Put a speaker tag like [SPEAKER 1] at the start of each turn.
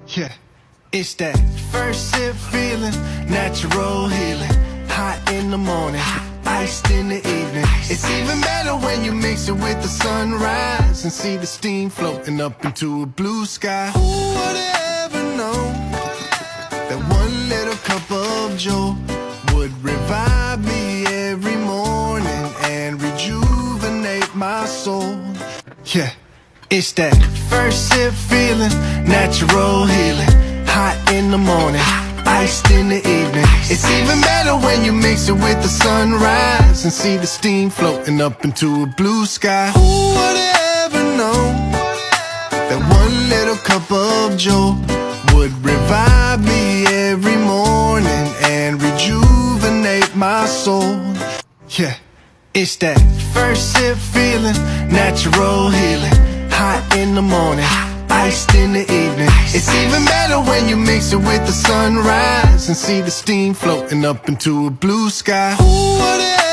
[SPEAKER 1] Yeah, it's that first sip feeling, natural healing. Hot in the morning, iced in the evening. It's even better when you mix it with the sunrise and see the steam floating up into a blue sky. Who would have ever known that one little cup of joe would revive me every morning and rejuvenate my soul? Yeah, it's that first sip feeling, natural healing. Hot in the morning, iced in the evening. It's even better when you mix it with the sunrise and see the steam floating up into a blue sky. Who would have ever known that one little cup of joe would revive me every morning and rejuvenate my soul? Yeah, it's that first sip feeling, natural healing. Hot in the morning, iced in the evening. It's even better when you mix it with the sunrise and see the steam floating up into a blue sky. Who would have